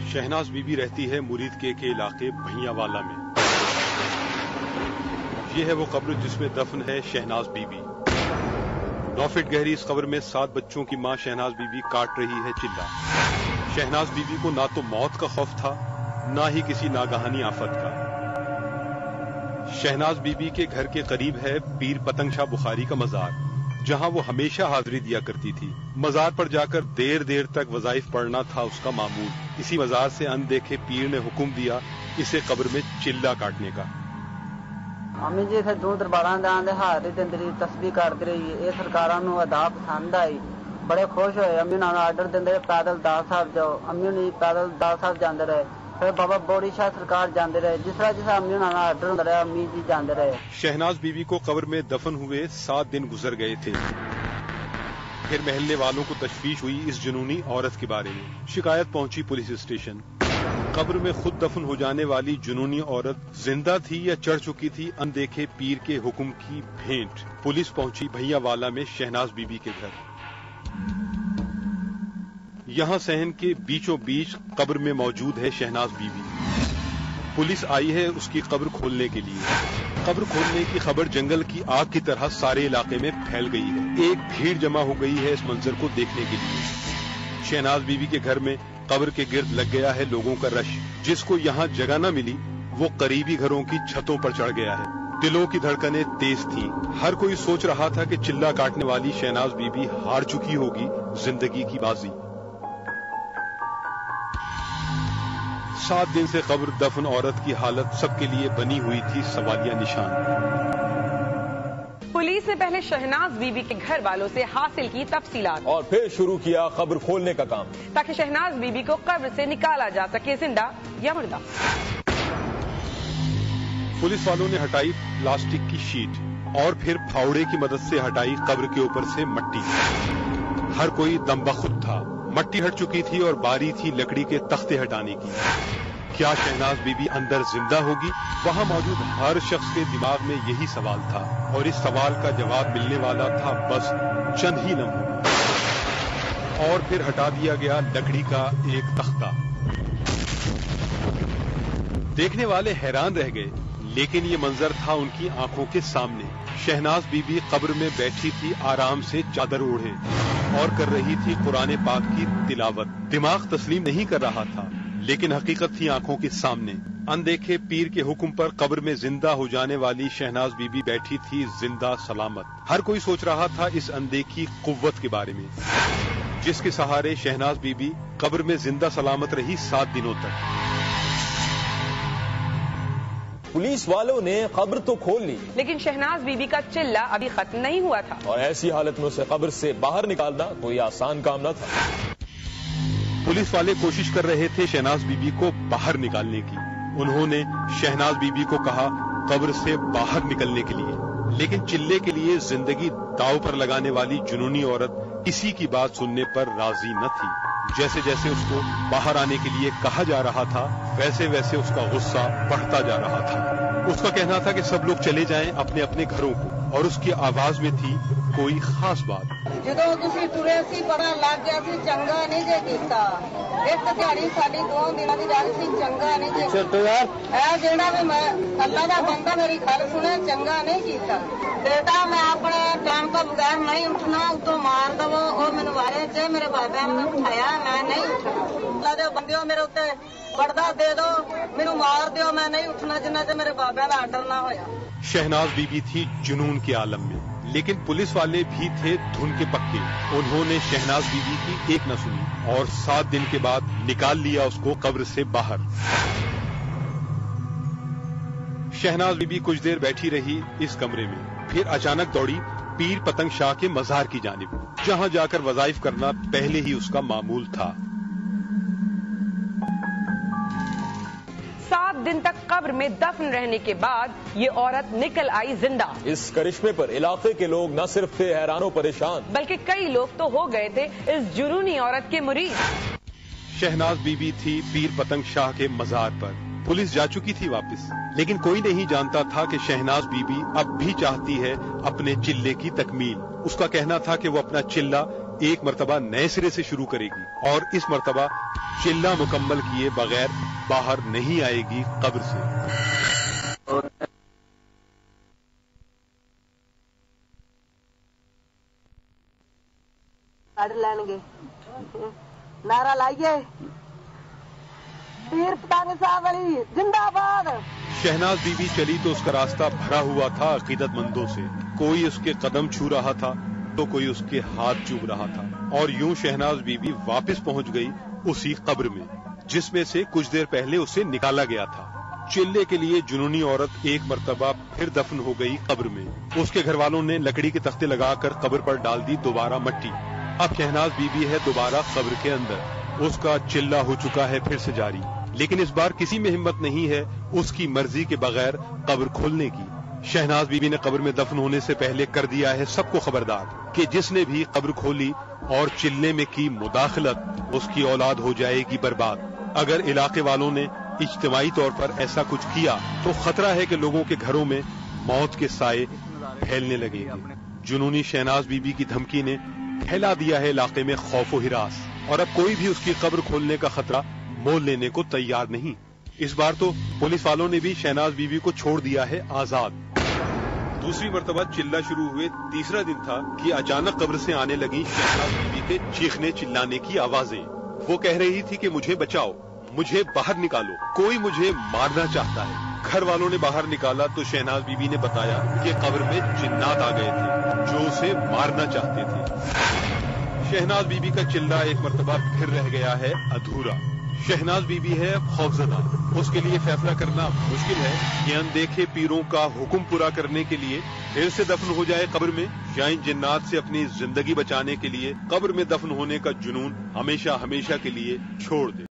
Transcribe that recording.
शहनाज बीबी रहती है मुरीदके के इलाके भैयावाला में। ये है वो कब्र जिसमें दफन है शहनाज बीबी। 9 फीट गहरी इस कब्र में 7 बच्चों की मां शहनाज बीबी काट रही है चिल्ला। शहनाज बीबी को ना तो मौत का खौफ था, ना ही किसी नागहानी आफत का। शहनाज बीबी के घर के करीब है पीर पतंग शाह बुखारी का मजार, जहां वो हमेशा हाजिरी दिया करती थी। मजार पर जाकर देर देर तक वज़ाइफ पढ़ना था उसका मामूल। इसी मजार से अनदेखे पीर ने हुक्म दिया इसे कब्र में चिल्ला काटने का। अम्मी जी इत्थे दूर दरबारां दा आंदे हाजरी दिंदी रही, तस्बीह करदी रही। ये सरकारां नूं अदा पसंद आई, बड़े खुश होए। अम्मी नाल आर्डर दिंदे पैदल दाल साहब जाओ। अम्मी ने पैदल दाल साहब जांदे रहे। फिर बाबा बोड़ी शाह सरकार जांदे रहे। जिस तरह अम्मी नाल आर्डर हुंदा रहा अम्मी जी जांदे रहे। शहनाज बीबी को कब्र में दफन हुए 7 दिन गुजर गए थे। फिर महल्ले वालों को तशवीश हुई इस जुनूनी औरत के बारे में। शिकायत पहुंची पुलिस स्टेशन। कब्र में खुद दफन हो जाने वाली जुनूनी औरत जिंदा थी या चढ़ चुकी थी अनदेखे पीर के हुक्म की भेंट। पुलिस पहुंची भैयावाला में शहनाज बीबी के घर। यहां सहन के बीचों बीच कब्र में मौजूद है शहनाज बीबी। पुलिस आई है उसकी कब्र खोलने के लिए। कब्र खोलने की खबर जंगल की आग की तरह सारे इलाके में फैल गई है। एक भीड़ जमा हो गई है इस मंजर को देखने के लिए। शहनाज बीबी के घर में कब्र के गिर्द लग गया है लोगों का रश। जिसको यहाँ जगह न मिली वो करीबी घरों की छतों पर चढ़ गया है। दिलों की धड़कनें तेज थीं। हर कोई सोच रहा था कि चिल्ला काटने वाली शहनाज बीबी हार चुकी होगी जिंदगी की बाजी। 7 दिन से कब्र दफन औरत की हालत सबके लिए बनी हुई थी सवालिया निशान। पुलिस ने पहले शहनाज बीबी के घर वालों से हासिल की तफसीलात और फिर शुरू किया कब्र खोलने का काम, ताकि शहनाज बीबी को कब्र से निकाला जा सके जिंदा या मुर्दा। पुलिस वालों ने हटाई प्लास्टिक की शीट और फिर फावड़े की मदद से हटाई कब्र के ऊपर से मट्टी। हर कोई दमबखुद था। मट्टी हट चुकी थी और बारी थी लकड़ी के तख्ते हटाने की। क्या शहनाज बीबी अंदर जिंदा होगी? वहां मौजूद हर शख्स के दिमाग में यही सवाल था और इस सवाल का जवाब मिलने वाला था बस चंद ही लम्हों में। और फिर हटा दिया गया लकड़ी का एक तख्ता। देखने वाले हैरान रह गए, लेकिन ये मंजर था उनकी आंखों के सामने। शहनाज बीबी कब्र में बैठी थी आराम से चादर ओढ़े और कर रही थी कुरान पाक की तिलावत। दिमाग तस्लीम नहीं कर रहा था, लेकिन हकीकत थी आंखों के सामने। अनदेखे पीर के हुक्म पर कब्र में जिंदा हो जाने वाली शहनाज बीबी बैठी थी जिंदा सलामत। हर कोई सोच रहा था इस अनदेखी कुव्वत के बारे में, जिसके सहारे शहनाज बीबी कब्र में जिंदा सलामत रही 7 दिनों तक। पुलिस वालों ने कब्र तो खोल ली, लेकिन शहनाज बीबी का चिल्ला अभी खत्म नहीं हुआ था। और ऐसी हालत में उसे कब्र से बाहर निकालना कोई आसान काम न था। पुलिस वाले कोशिश कर रहे थे शहनाज बीबी को बाहर निकालने की। उन्होंने शहनाज बीबी को कहा कब्र से बाहर निकलने के लिए, लेकिन चिल्ले के लिए जिंदगी दांव पर लगाने वाली जुनूनी औरत किसी की बात सुनने पर राजी न थी। जैसे जैसे उसको बाहर आने के लिए कहा जा रहा था, वैसे वैसे उसका गुस्सा बढ़ता जा रहा था। उसका कहना था कि सब लोग चले जाएं अपने अपने घरों को, और उसकी आवाज में थी कोई खास बात। ਜਦੋਂ ਤੁਸੀਂ ਤੁਰੇ ਸੀ ਪਤਾ ਲੱਗ ਗਿਆ ਸੀ ਚੰਗਾ ਨਹੀਂ ਜੇ ਕੀਤਾ। ਇੱਕ ਦਿਹਾੜੀ ਸਾਡੀ 2 ਦਿਨਾਂ ਦੀ ਗੱਲ ਸੀ, ਚੰਗਾ ਨਹੀਂ ਜੇ ਕੀਤਾ। ਇਹ ਜਿਹੜਾ ਵੀ ਮੈਂ ਅੱਲਾ ਦਾ ਬੰਦਾ ਮੇਰੀ ਗੱਲ ਸੁਣੇ, ਚੰਗਾ ਨਹੀਂ ਕੀਤਾ। ਬੇਟਾ ਮੈਂ ਆਪਣੇ ਟਾਈਮ ਤੋਂ ਬਗੈਰ ਨਹੀਂ ਉੱਠਣਾ, ਉਤੋਂ ਮਾਰ ਦਵੋ। ਉਹ ਮੈਨੂੰ ਵਾਰੇ ਚ ਮੇਰੇ ਬਾਬਿਆਂ ਨੇ ਉਠਾਇਆ, ਮੈਂ ਨਹੀਂ ਉੱਠਣਾ। ਅੱਲਾ ਦੇ ਬੰਦਿਓ ਮੇਰੇ ਉੱਤੇ ਪਰਦਾ ਦੇ ਦਿਓ, ਮੈਨੂੰ ਮਾਰ ਦਿਓ, ਮੈਂ ਨਹੀਂ ਉੱਠਣਾ ਜਿੰਨਾ ਚਿਰ ਮੇਰੇ ਬਾਬਿਆਂ ਦਾ ਆਰਡਰ ਨਾ ਹੋਇਆ। शहनाज बीबी थी जुनून के आलम में, लेकिन पुलिस वाले भी थे धुन के पक्के। उन्होंने शहनाज बीबी की एक न सुनी और 7 दिन के बाद निकाल लिया उसको कब्र से बाहर। शहनाज बीबी कुछ देर बैठी रही इस कमरे में, फिर अचानक दौड़ी पीर पतंग शाह के मजार की जानिब, जहां जाकर वज़ाइफ करना पहले ही उसका मामूल था। 7 दिन तक कब्र में दफन रहने के बाद ये औरत निकल आई जिंदा। इस करिश्मे पर इलाके के लोग न सिर्फ थे हैरान परेशान, बल्कि कई लोग तो हो गए थे इस जुनूनी औरत के मुरीद। शहनाज बीबी थी पीर पतंग शाह के मजार पर। पुलिस जा चुकी थी वापस, लेकिन कोई नहीं जानता था कि शहनाज बीबी अब भी चाहती है अपने चिल्ले की तकमील। उसका कहना था कि वो अपना चिल्ला एक मर्तबा नए सिरे से शुरू करेगी और इस मर्तबा चिल्ला मुकम्मल किए बगैर बाहर नहीं आएगी कब्र से। नारा लाइए, पीर पतानी साहब अली जिंदाबाद। शहनाज बीबी चली तो उसका रास्ता भरा हुआ था अकीदतमंदों से। कोई उसके कदम छू रहा था तो कोई उसके हाथ चूम रहा था और यूं शहनाज बीबी वापस पहुंच गई उसी कब्र में जिसमें से कुछ देर पहले उसे निकाला गया था। चिल्ले के लिए जुनूनी औरत एक मर्तबा फिर दफन हो गई कब्र में। उसके घर वालों ने लकड़ी के तख्ते लगाकर कब्र पर डाल दी दोबारा मट्टी। अब शहनाज बीबी है दोबारा कब्र के अंदर। उसका चिल्ला हो चुका है फिर से जारी, लेकिन इस बार किसी में हिम्मत नहीं है उसकी मर्जी के बगैर कब्र खोलने की। शहनाज बीबी ने कब्र में दफन होने से पहले कर दिया है सबको खबरदार कि जिसने भी कब्र खोली और चिल्ले में की मुदाखलत उसकी औलाद हो जाएगी बर्बाद। अगर इलाके वालों ने इज्तिमाई तौर पर ऐसा कुछ किया तो खतरा है कि लोगों के घरों में मौत के साए फैलने लगेंगे। जुनूनी शहनाज बीबी की धमकी ने फैला दिया है इलाके में खौफ व हिरास और अब कोई भी उसकी कब्र खोलने का खतरा मोल लेने को तैयार नहीं। इस बार तो पुलिस वालों ने भी शहनाज बीबी को छोड़ दिया है आजाद। दूसरी मर्तबा चिल्ला शुरू हुए तीसरा दिन था कि अचानक कब्र से आने लगी शहनाज बीबी के चीखने चिल्लाने की आवाजें। वो कह रही थी कि मुझे बचाओ, मुझे बाहर निकालो, कोई मुझे मारना चाहता है। घर वालों ने बाहर निकाला तो शहनाज बीबी ने बताया कि कब्र में जिन्नात आ गए थे जो उसे मारना चाहते थे। शहनाज बीबी का चिल्ला एक मर्तबा फिर रह गया है अधूरा। शहनाज बीबी है खौफजदा, उसके लिए फैसला करना मुश्किल है कि अनदेखे पीरों का हुक्म पूरा करने के लिए फिर से दफन हो जाए कब्र में या इन जिन्नात से अपनी जिंदगी बचाने के लिए कब्र में दफन होने का जुनून हमेशा हमेशा के लिए छोड़ दे।